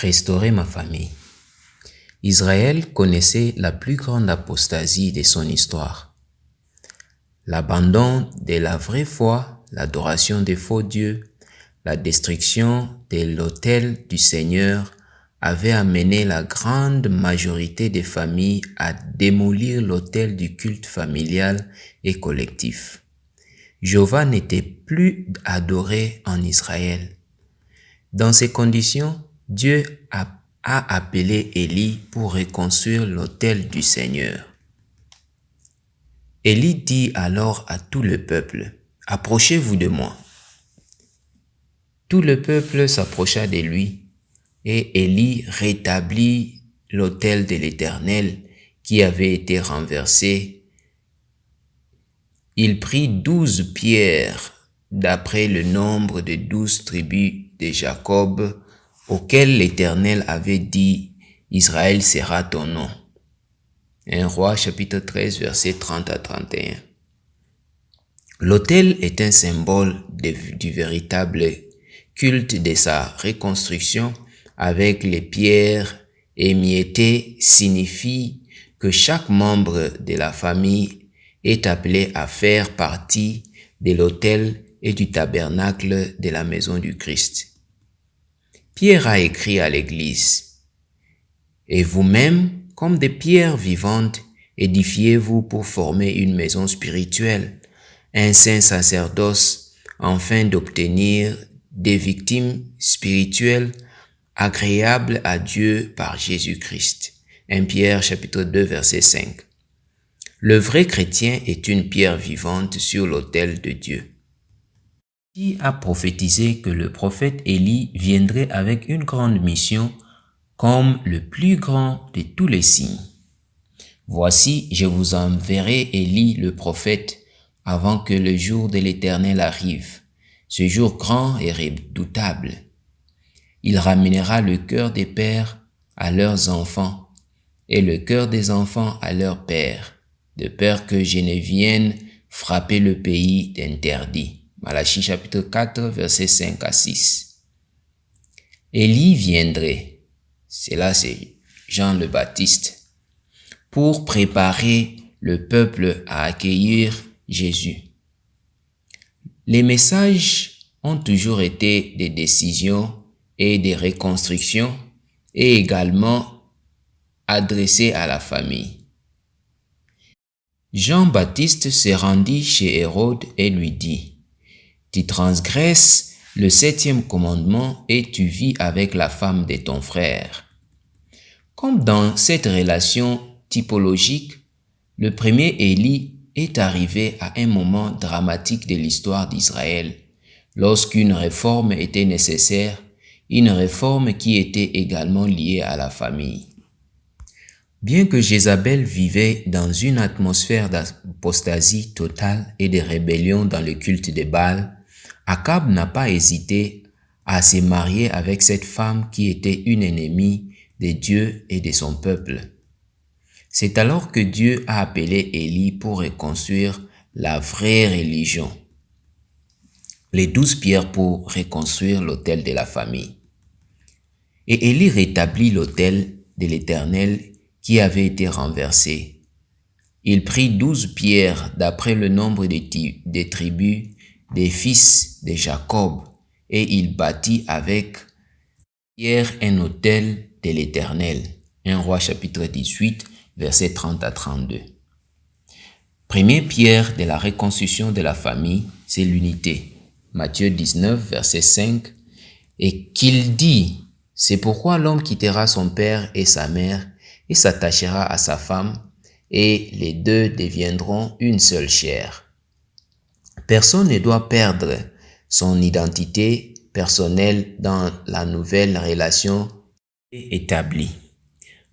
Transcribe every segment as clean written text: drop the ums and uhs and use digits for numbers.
Restaurer ma famille. Israël connaissait la plus grande apostasie de son histoire. L'abandon de la vraie foi, l'adoration des faux dieux, la destruction de l'autel du Seigneur avait amené la grande majorité des familles à démolir l'autel du culte familial et collectif. Jéhovah n'était plus adoré en Israël. Dans ces conditions, Dieu a appelé Élie pour reconstruire l'autel du Seigneur. Élie dit alors à tout le peuple, « Approchez-vous de moi. » Tout le peuple s'approcha de lui, et Élie rétablit l'autel de l'Éternel qui avait été renversé. Il prit 12 pierres d'après le nombre de 12 tribus de Jacob, auxquelles l'Éternel avait dit, « Israël sera ton nom. » 1 Roi chapitre 13 versets 30 à 31. L'autel est un symbole du véritable culte de sa reconstruction avec les pierres émiettées signifie que chaque membre de la famille est appelé à faire partie de l'autel et du tabernacle de la maison du Christ. Pierre a écrit à l'Église, « Et vous-même, comme des pierres vivantes, édifiez-vous pour former une maison spirituelle, un saint sacerdoce, afin d'obtenir des victimes spirituelles agréables à Dieu par Jésus-Christ. » 1 Pierre chapitre 2 verset 5. Le vrai chrétien est une pierre vivante sur l'autel de Dieu. Qui a prophétisé que le prophète Élie viendrait avec une grande mission comme le plus grand de tous les signes. Voici, je vous enverrai Élie le prophète avant que le jour de l'Éternel arrive, ce jour grand et redoutable. Il ramènera le cœur des pères à leurs enfants et le cœur des enfants à leurs pères, de peur que je ne vienne frapper le pays d'interdit. Malachie chapitre 4 versets 5 à 6. Élie viendrait, cela c'est Jean le Baptiste, pour préparer le peuple à accueillir Jésus. Les messages ont toujours été des décisions et des reconstructions et également adressés à la famille. Jean-Baptiste se rendit chez Hérode et lui dit, « Tu transgresses le 7e commandement et tu vis avec la femme de ton frère. » Comme dans cette relation typologique, le premier Élie est arrivé à un moment dramatique de l'histoire d'Israël, lorsqu'une réforme était nécessaire, une réforme qui était également liée à la famille. Bien que Jézabel vivait dans une atmosphère d'apostasie totale et de rébellion dans le culte de Baal, Akab n'a pas hésité à se marier avec cette femme qui était une ennemie de Dieu et de son peuple. C'est alors que Dieu a appelé Élie pour reconstruire la vraie religion. Les 12 pierres pour reconstruire l'autel de la famille. Et Élie rétablit l'autel de l'Éternel qui avait été renversé. Il prit 12 pierres d'après le nombre des tribus des fils de Jacob, et il bâtit avec pierre un autel de l'Éternel. 1 Roi chapitre 18, versets 30 à 32. Première pierre de la reconstruction de la famille, c'est l'unité. Matthieu 19, verset 5, et qu'il dit, « C'est pourquoi l'homme quittera son père et sa mère, et s'attachera à sa femme, et les deux deviendront une seule chair. » Personne ne doit perdre son identité personnelle dans la nouvelle relation établie.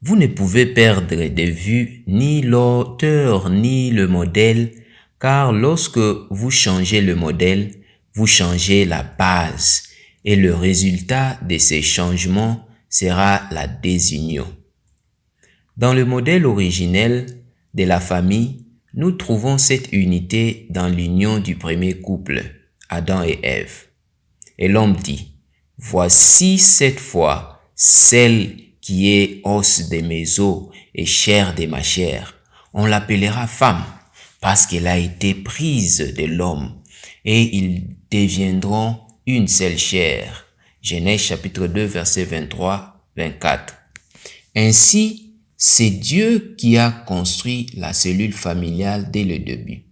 Vous ne pouvez perdre de vue ni l'auteur ni le modèle, car lorsque vous changez le modèle, vous changez la base, et le résultat de ces changements sera la désunion. Dans le modèle originel de la famille, nous trouvons cette unité dans l'union du premier couple, Adam et Ève. Et l'homme dit, « Voici cette fois, celle qui est os de mes os et chair de ma chair. On l'appellera femme, parce qu'elle a été prise de l'homme, et ils deviendront une seule chair. Genèse chapitre 2, versets 23-24. Ainsi, c'est Dieu qui a construit la cellule familiale dès le début.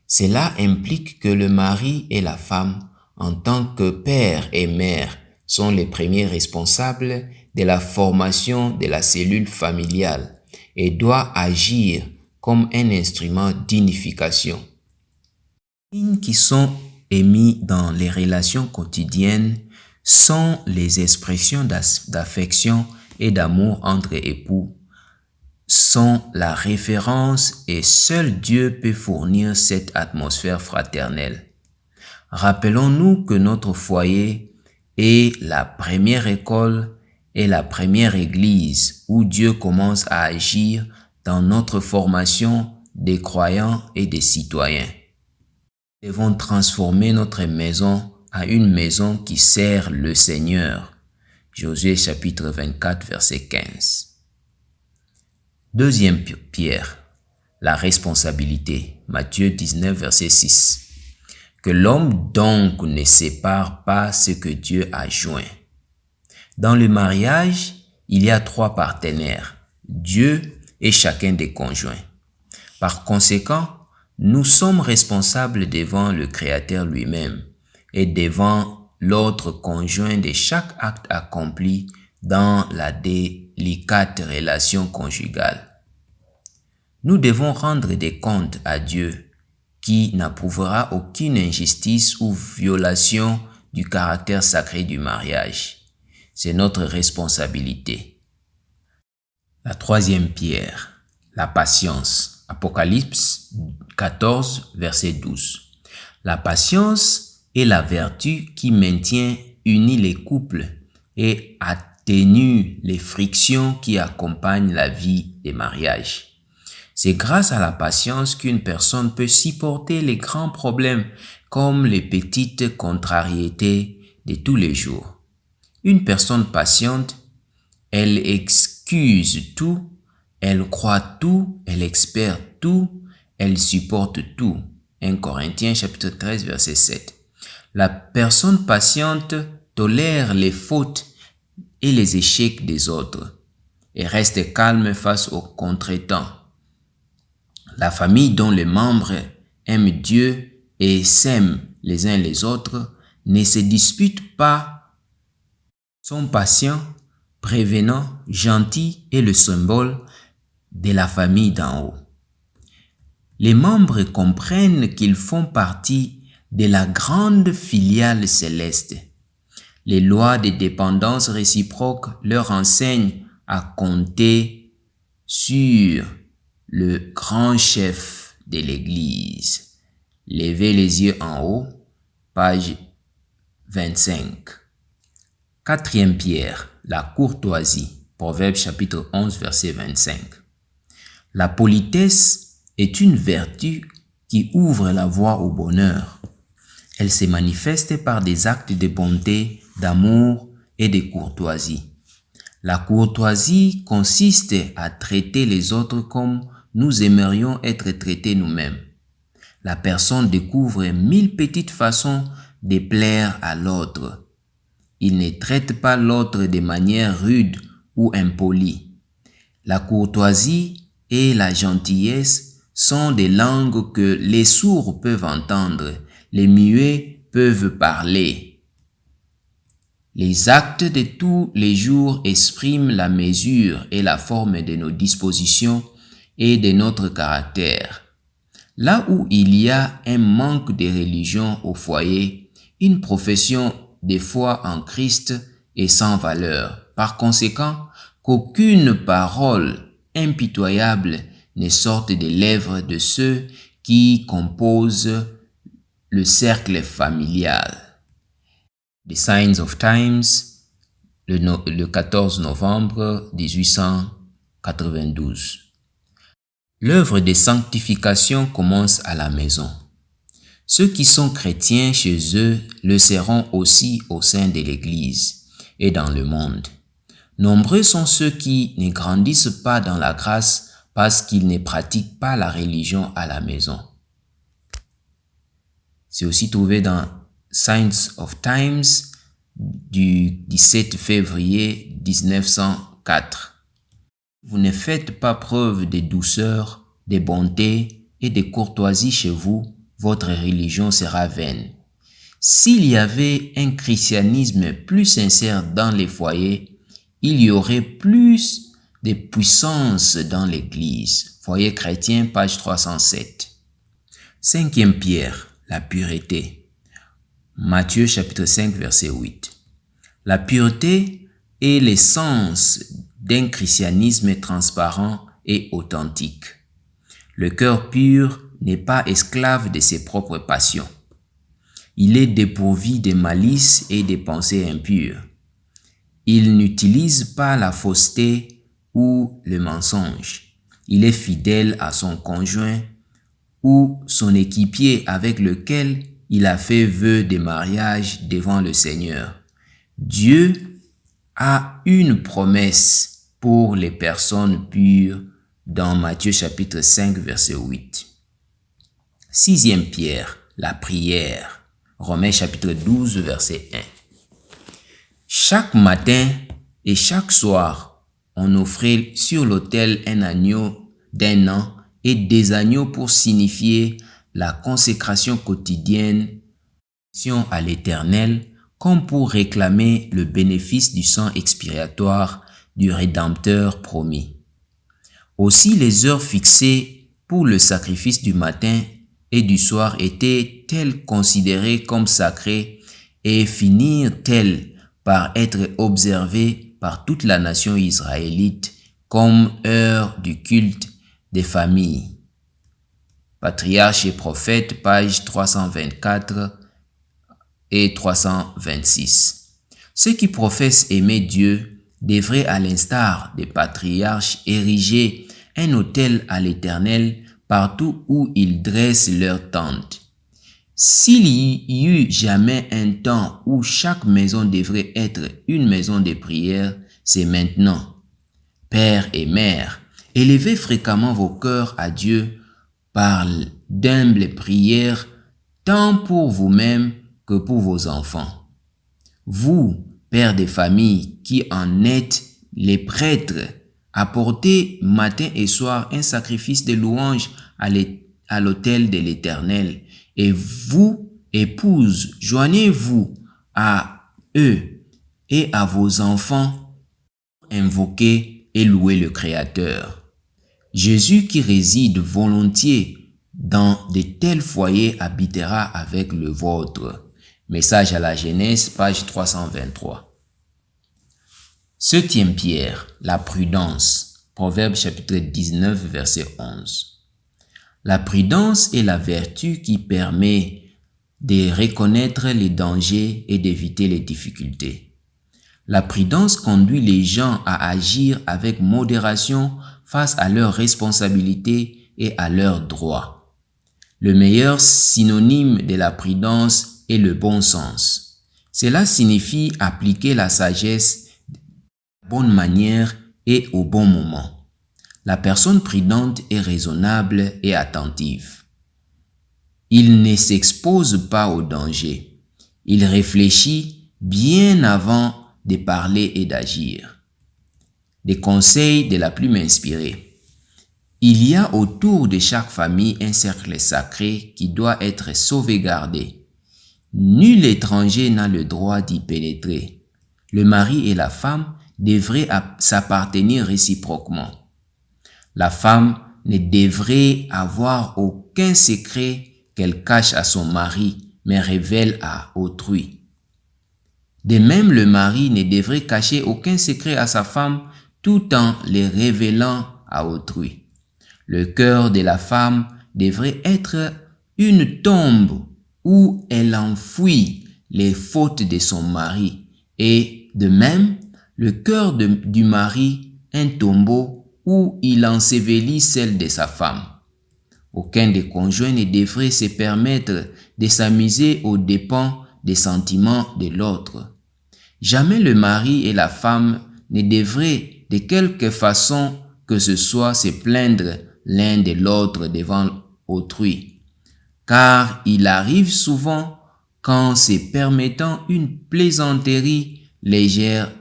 Cela implique que le mari et la femme, en tant que père et mère, sont les premiers responsables de la formation de la cellule familiale et doivent agir comme un instrument d'unification. Les signes qui sont émis dans les relations quotidiennes sont les expressions d'affection et d'amour entre époux, sont la référence et seul Dieu peut fournir cette atmosphère fraternelle. Rappelons-nous que notre foyer est la première école et la première église où Dieu commence à agir dans notre formation des croyants et des citoyens. Nous devons transformer notre maison à une maison qui sert le Seigneur. Josué chapitre 24, verset 15. Deuxième pierre, la responsabilité. Matthieu 19, verset 6. Que l'homme donc ne sépare pas ce que Dieu a joint. Dans le mariage, il y a 3 partenaires, Dieu et chacun des conjoints. Par conséquent, nous sommes responsables devant le Créateur lui-même et devant l'autre conjoint de chaque acte accompli dans la délicate relation conjugale. Nous devons rendre des comptes à Dieu qui n'approuvera aucune injustice ou violation du caractère sacré du mariage. C'est notre responsabilité. La troisième pierre, la patience. Apocalypse 14, verset 12. La patience est la vertu qui maintient unis les couples et atténue les frictions qui accompagnent la vie des mariages. C'est grâce à la patience qu'une personne peut supporter les grands problèmes comme les petites contrariétés de tous les jours. Une personne patiente, elle excuse tout, elle croit tout, elle espère tout, elle supporte tout. 1 Corinthiens chapitre 13 verset 7. La personne patiente tolère les fautes et les échecs des autres et reste calme face aux contretemps. La famille dont les membres aiment Dieu et s'aiment les uns les autres ne se disputent pas, sont patients, prévenants, gentils et le symbole de la famille d'en haut. Les membres comprennent qu'ils font partie de la grande filiale céleste. Les lois de dépendance réciproque leur enseignent à compter sur le grand chef de l'Église. Levez les yeux en haut, page 25. Quatrième pierre, la courtoisie. Proverbe chapitre 11, verset 25. La politesse est une vertu qui ouvre la voie au bonheur. Elle se manifeste par des actes de bonté, d'amour et de courtoisie. La courtoisie consiste à traiter les autres comme nous aimerions être traités nous-mêmes. La personne découvre 1000 petites façons de plaire à l'autre. Il ne traite pas l'autre de manière rude ou impolie. La courtoisie et la gentillesse sont des langues que les sourds peuvent entendre, les muets peuvent parler. Les actes de tous les jours expriment la mesure et la forme de nos dispositions et de notre caractère. Là où il y a un manque de religion au foyer, une profession de foi en Christ est sans valeur. Par conséquent, qu'aucune parole impitoyable ne sorte des lèvres de ceux qui composent le cercle familial. The Signs of Times, le 14 novembre 1892. L'œuvre de sanctification commence à la maison. Ceux qui sont chrétiens chez eux le seront aussi au sein de l'Église et dans le monde. Nombreux sont ceux qui ne grandissent pas dans la grâce parce qu'ils ne pratiquent pas la religion à la maison. C'est aussi trouvé dans Signs of Times du 17 février 1904. Vous ne faites pas preuve de douceur, de bonté et de courtoisie chez vous, votre religion sera vaine. S'il y avait un christianisme plus sincère dans les foyers, il y aurait plus de puissance dans l'Église. Foyer chrétien, page 307. 5e Pierre, la pureté. Matthieu chapitre 5, verset 8. La pureté est l'essence d'un christianisme transparent et authentique. Le cœur pur n'est pas esclave de ses propres passions. Il est dépourvu de malice et de pensées impures. Il n'utilise pas la fausseté ou le mensonge. Il est fidèle à son conjoint ou son équipier avec lequel il a fait vœu de mariage devant le Seigneur. Dieu a une promesse pour les personnes pures dans Matthieu chapitre 5 verset 8. 6e Pierre, la prière. Romains chapitre 12 verset 1. Chaque matin et chaque soir, on offrait sur l'autel un agneau d'1 an et des agneaux pour signifier la consécration quotidienne à l'Éternel, comme pour réclamer le bénéfice du sang expiatoire du Rédempteur promis. Aussi, les heures fixées pour le sacrifice du matin et du soir étaient-elles considérées comme sacrées et finirent-elles par être observées par toute la nation israélite comme heure du culte des familles. Patriarches et prophètes, pages 324 et 326. Ceux qui professent aimer Dieu devraient, à l'instar des patriarches, ériger un autel à l'Éternel partout où ils dressent leur tente. S'il y eut jamais un temps où chaque maison devrait être une maison de prière, c'est maintenant. Pères et mères, élevez fréquemment vos cœurs à Dieu par d'humbles prières, tant pour vous-même que pour vos enfants. Vous, pères de famille, qui en êtes les prêtres, apportez matin et soir un sacrifice de louange à l'autel de l'Éternel. Et vous, épouses, joignez-vous à eux et à vos enfants, invoquez et louez le Créateur. Jésus qui réside volontiers dans de tels foyers habitera avec le vôtre. Message à la Genèse, page 323. 7e Pierre, la prudence. Proverbe chapitre 19, verset 11. La prudence est la vertu qui permet de reconnaître les dangers et d'éviter les difficultés. La prudence conduit les gens à agir avec modération face à leurs responsabilités et à leurs droits. Le meilleur synonyme de la prudence est le bon sens. Cela signifie appliquer la sagesse de la bonne manière et au bon moment. La personne prudente est raisonnable et attentive. Il ne s'expose pas au danger. Il réfléchit bien avant de parler et d'agir. Des conseils de la plume inspirée. Il y a autour de chaque famille un cercle sacré qui doit être sauvegardé. Nul étranger n'a le droit d'y pénétrer. Le mari et la femme devraient s'appartenir réciproquement. La femme ne devrait avoir aucun secret qu'elle cache à son mari, mais révèle à autrui. De même, le mari ne devrait cacher aucun secret à sa femme tout en les révélant à autrui. Le cœur de la femme devrait être une tombe où elle enfouit les fautes de son mari, et de même, le cœur du mari un tombeau où il ensevelit celle de sa femme. Aucun des conjoints ne devrait se permettre de s'amuser aux dépens des sentiments de l'autre. Jamais le mari et la femme ne devrait de quelque façon que ce soit se plaindre l'un de l'autre devant autrui, car il arrive souvent qu'en se permettant une plaisanterie légère,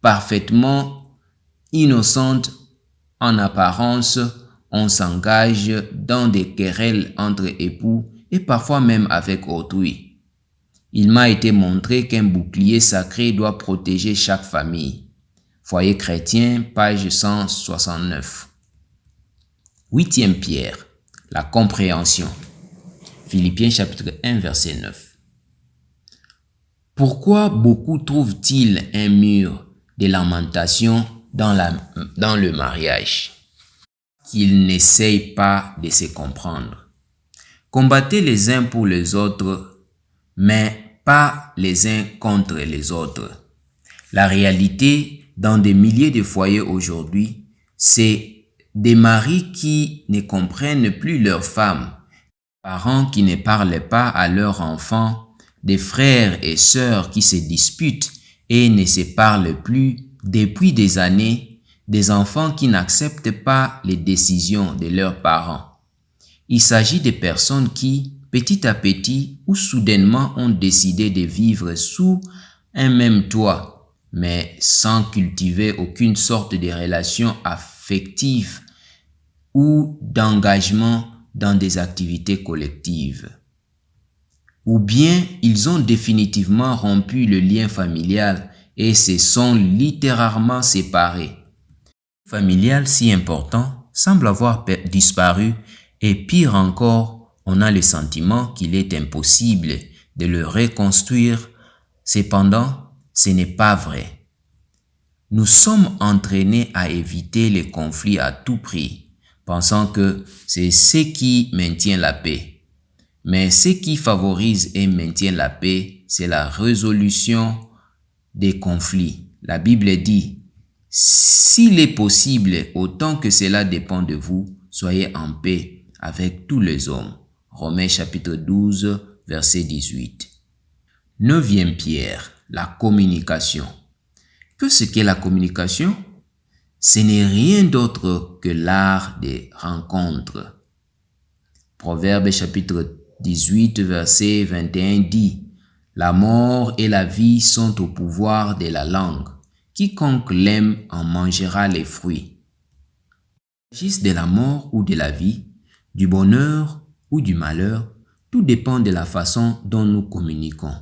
parfaitement innocente en apparence, on s'engage dans des querelles entre époux et parfois même avec autrui. Il m'a été montré qu'un bouclier sacré doit protéger chaque famille. Foyer chrétien, page 169. Huitième pierre, la compréhension. Philippiens chapitre 1, verset 9. Pourquoi beaucoup trouvent-ils un mur de lamentation dans le mariage? Qu'ils n'essayent pas de se comprendre. Combattez les uns pour les autres, mais pas les uns contre les autres. La réalité dans des milliers de foyers aujourd'hui, c'est des maris qui ne comprennent plus leurs femmes, parents qui ne parlent pas à leurs enfants, des frères et sœurs qui se disputent et ne se parlent plus depuis des années, des enfants qui n'acceptent pas les décisions de leurs parents. Il s'agit de personnes qui, petit à petit ou soudainement, ont décidé de vivre sous un même toit, mais sans cultiver aucune sorte de relation affective ou d'engagement dans des activités collectives. Ou bien ils ont définitivement rompu le lien familial et se sont littéralement séparés. Le lien familial si important semble avoir disparu et pire encore, on a le sentiment qu'il est impossible de le reconstruire. Cependant, ce n'est pas vrai. Nous sommes entraînés à éviter les conflits à tout prix, pensant que c'est ce qui maintient la paix. Mais ce qui favorise et maintient la paix, c'est la résolution des conflits. La Bible dit, « S'il est possible, autant que cela dépend de vous, soyez en paix avec tous les hommes. » Romains chapitre 12, verset 18. Neuvième pierre, la communication. Qu'est-ce qu'est la communication? Ce n'est rien d'autre que l'art des rencontres. Proverbe chapitre 18, verset 21 dit, « La mort et la vie sont au pouvoir de la langue. Quiconque l'aime en mangera les fruits. » Qu'il s'agisse de la mort ou de la vie, du bonheur ou du malheur, tout dépend de la façon dont nous communiquons.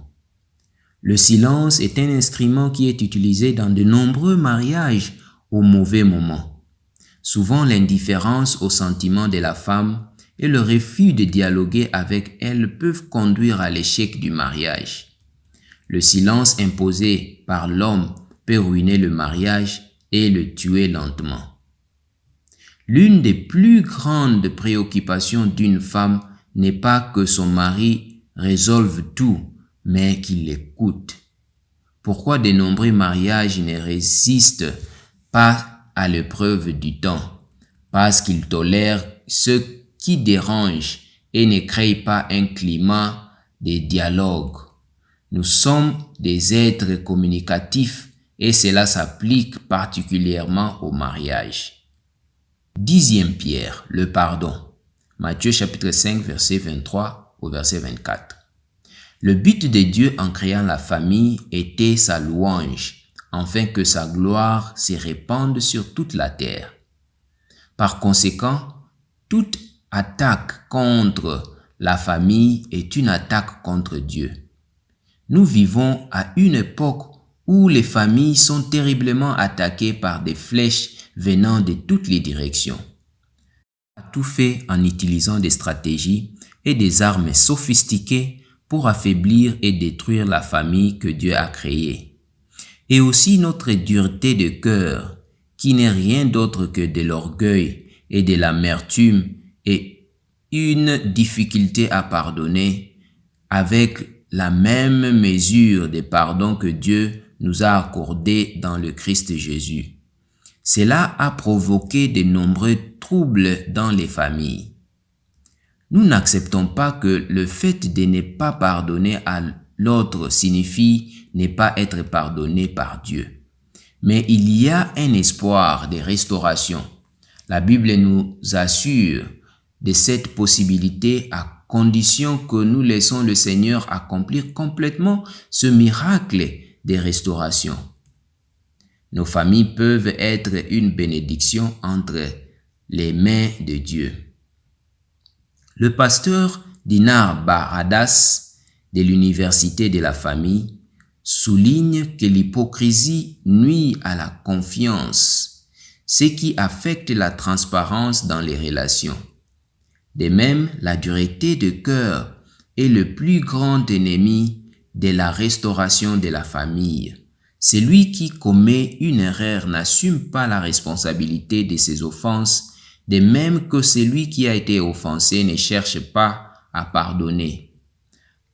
Le silence est un instrument qui est utilisé dans de nombreux mariages au mauvais moment. Souvent, l'indifférence aux sentiments de la femme et le refus de dialoguer avec elle peuvent conduire à l'échec du mariage. Le silence imposé par l'homme peut ruiner le mariage et le tuer lentement. L'une des plus grandes préoccupations d'une femme n'est pas que son mari résolve tout, mais qu'il l'écoute. Pourquoi de nombreux mariages ne résistent pas à l'épreuve du temps? Parce qu'ils tolèrent ce qui dérange et ne créent pas un climat de dialogue. Nous sommes des êtres communicatifs et cela s'applique particulièrement au mariage. Dixième pierre, le pardon. Matthieu chapitre 5, verset 23 au verset 24. Le but de Dieu en créant la famille était sa louange, afin que sa gloire se répande sur toute la terre. Par conséquent, toute attaque contre la famille est une attaque contre Dieu. Nous vivons à une époque où les familles sont terriblement attaquées par des flèches venant de toutes les directions. Tout fait en utilisant des stratégies et des armes sophistiquées pour affaiblir et détruire la famille que Dieu a créée. Et aussi notre dureté de cœur, qui n'est rien d'autre que de l'orgueil et de l'amertume et une difficulté à pardonner avec la même mesure de pardon que Dieu nous a accordé dans le Christ Jésus. Cela a provoqué de nombreux troubles dans les familles. Nous n'acceptons pas que le fait de ne pas pardonner à l'autre signifie ne pas être pardonné par Dieu. Mais il y a un espoir de restauration. La Bible nous assure de cette possibilité à condition que nous laissons le Seigneur accomplir complètement ce miracle de restauration. Nos familles peuvent être une bénédiction entre les mains de Dieu. Le pasteur Dinar Baradas de l'Université de la famille souligne que l'hypocrisie nuit à la confiance, ce qui affecte la transparence dans les relations. De même, la dureté de cœur est le plus grand ennemi de la restauration de la famille. Celui qui commet une erreur n'assume pas la responsabilité de ses offenses, de même que celui qui a été offensé ne cherche pas à pardonner.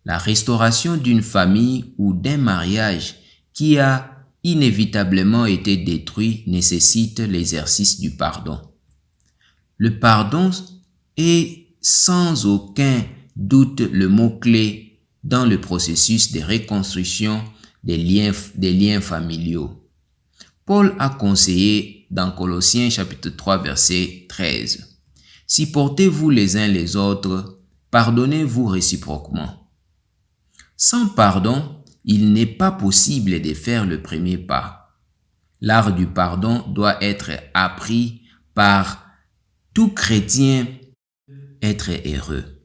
La restauration d'une famille ou d'un mariage qui a inévitablement été détruit nécessite l'exercice du pardon. Le pardon est sans aucun doute le mot-clé dans le processus de reconstruction des liens familiaux. Paul a conseillé dans Colossiens chapitre 3 verset 13. « Supportez-vous les uns les autres, pardonnez-vous réciproquement. » Sans pardon, il n'est pas possible de faire le premier pas. L'art du pardon doit être appris par tout chrétien être heureux.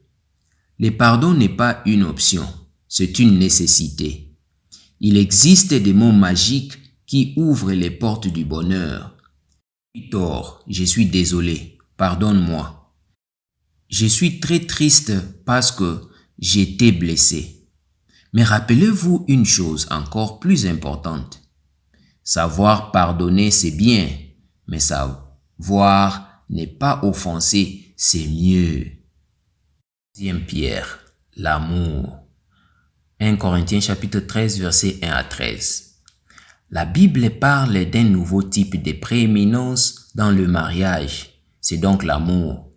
Le pardon n'est pas une option, c'est une nécessité. Il existe des mots magiques qui ouvrent les portes du bonheur. J'ai tort, je suis désolé, pardonne-moi. Je suis très triste parce que j'ai été blessé. Mais rappelez-vous une chose encore plus importante. Savoir pardonner, c'est bien, mais savoir ne pas offenser, c'est mieux. 2 Pierre, l'amour. 1 Corinthiens chapitre 13 verset 1 à 13. La Bible parle d'un nouveau type de prééminence dans le mariage, c'est donc l'amour.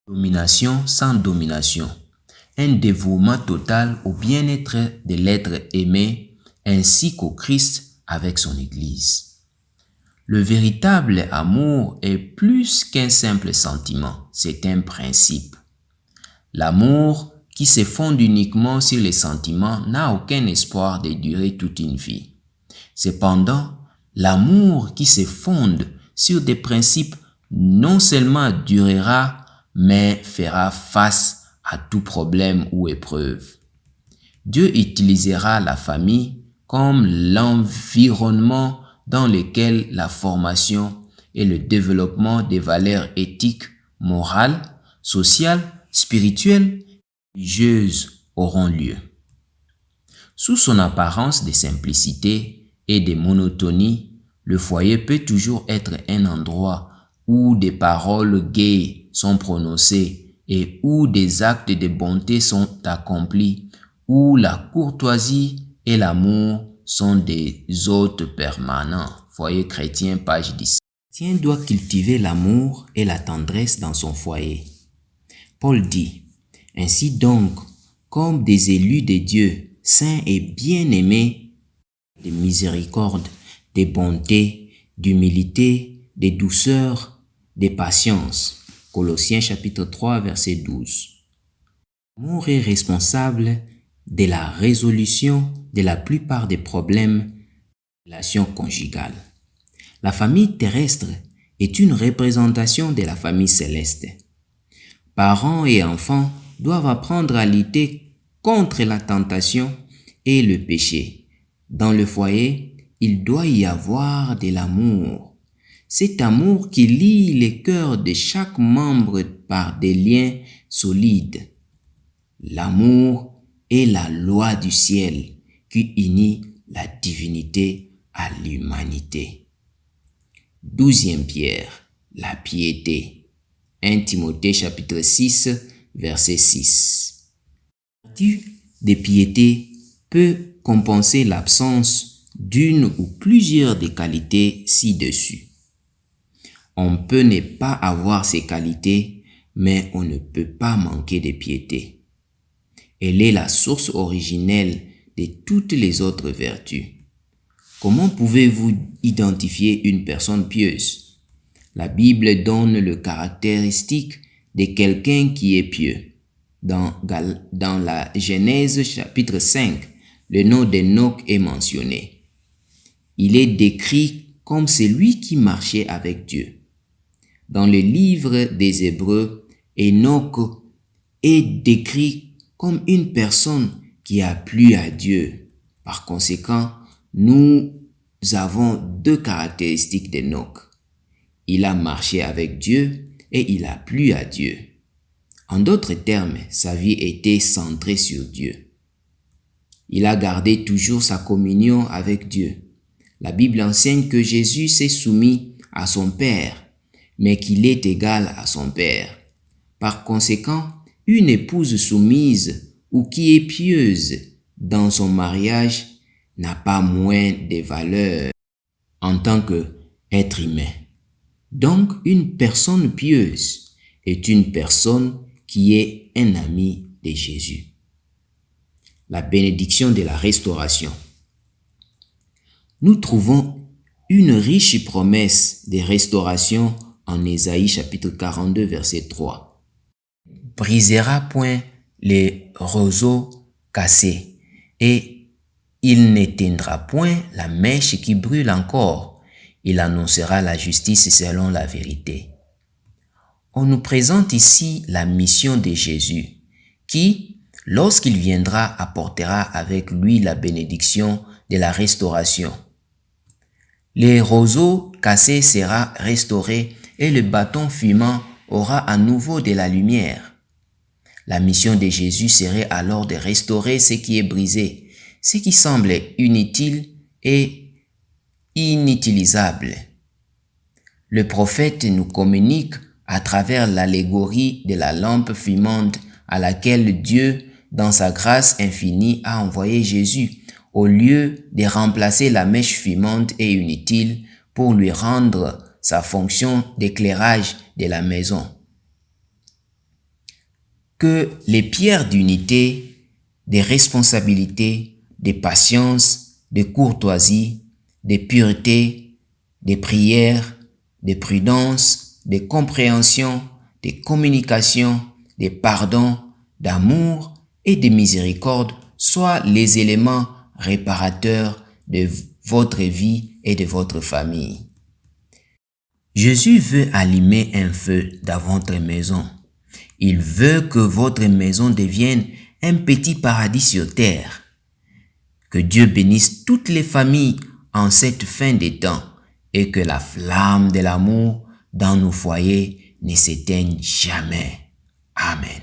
Domination sans domination. Un dévouement total au bien-être de l'être aimé ainsi qu'au Christ avec son Église. Le véritable amour est plus qu'un simple sentiment, c'est un principe. L'amour qui se fonde uniquement sur les sentiments n'a aucun espoir de durer toute une vie. Cependant, l'amour qui se fonde sur des principes non seulement durera, mais fera face à tout problème ou épreuve. Dieu utilisera la famille comme l'environnement dans lequel la formation et le développement des valeurs éthiques, morales, sociales, spirituelles, religieuses auront lieu. Sous son apparence de simplicité et de monotonie, le foyer peut toujours être un endroit où des paroles gaies sont prononcées et où des actes de bonté sont accomplis, où la courtoisie et l'amour sont des hôtes permanents. Foyer chrétien, page 10. Le chrétien doit cultiver l'amour et la tendresse dans son foyer. Paul dit, « Ainsi donc, comme des élus de Dieu, saints et bien-aimés, de miséricorde, de bonté, d'humilité, de douceur, de patience. » Colossiens chapitre 3 verset 12. L'amour est responsable de la résolution de la plupart des problèmes de relations conjugales. La famille terrestre est une représentation de la famille céleste. Parents et enfants doivent apprendre à lutter contre la tentation et le péché. Dans le foyer, il doit y avoir de l'amour. Cet amour qui lie les cœurs de chaque membre par des liens solides. L'amour est la loi du ciel qui unit la divinité à l'humanité. 12e Pierre, la piété. 1 Timothée chapitre 6, verset 6. La vertu de piété peut compenser l'absence d'une ou plusieurs des qualités ci-dessus. On peut ne pas avoir ces qualités, mais on ne peut pas manquer de piété. Elle est la source originelle de toutes les autres vertus. Comment pouvez-vous identifier une personne pieuse? La Bible donne le caractéristique de quelqu'un qui est pieux. Dans la Genèse chapitre 5, le nom d'Enoch est mentionné. Il est décrit comme celui qui marchait avec Dieu. Dans le livre des Hébreux, Enoch est décrit comme une personne qui a plu à Dieu. Par conséquent, nous avons deux caractéristiques d'Enoch. Il a marché avec Dieu et il a plu à Dieu. En d'autres termes, sa vie était centrée sur Dieu. Il a gardé toujours sa communion avec Dieu. La Bible enseigne que Jésus s'est soumis à son Père, mais qu'il est égal à son Père. Par conséquent, une épouse soumise ou qui est pieuse dans son mariage n'a pas moins de valeur en tant qu'être humain. Donc, une personne pieuse est une personne qui est un ami de Jésus. La bénédiction de la restauration. Nous trouvons une riche promesse de restauration en Ésaïe chapitre 42 verset 3. Brisera point les roseaux cassés et il n'éteindra point la mèche qui brûle encore. Il annoncera la justice selon la vérité. On nous présente ici la mission de Jésus qui, lorsqu'il viendra, apportera avec lui la bénédiction de la restauration. Les roseaux cassés sera restauré et le bâton fumant aura à nouveau de la lumière. La mission de Jésus serait alors de restaurer ce qui est brisé, ce qui semble inutile et inutilisable. Le prophète nous communique à travers l'allégorie de la lampe fumante à laquelle Dieu, dans sa grâce infinie, a envoyé Jésus au lieu de remplacer la mèche fumante et inutile pour lui rendre sa fonction d'éclairage de la maison. Que les pierres d'unité, de responsabilité, de patience, de courtoisie, de pureté, de prière, de prudence, de compréhension, de communication, de pardon, d'amour et de miséricorde soient les éléments réparateurs de votre vie et de votre famille. Jésus veut allumer un feu dans votre maison. Il veut que votre maison devienne un petit paradis sur terre. Que Dieu bénisse toutes les familles en cette fin des temps et que la flamme de l'amour dans nos foyers ne s'éteigne jamais. Amen.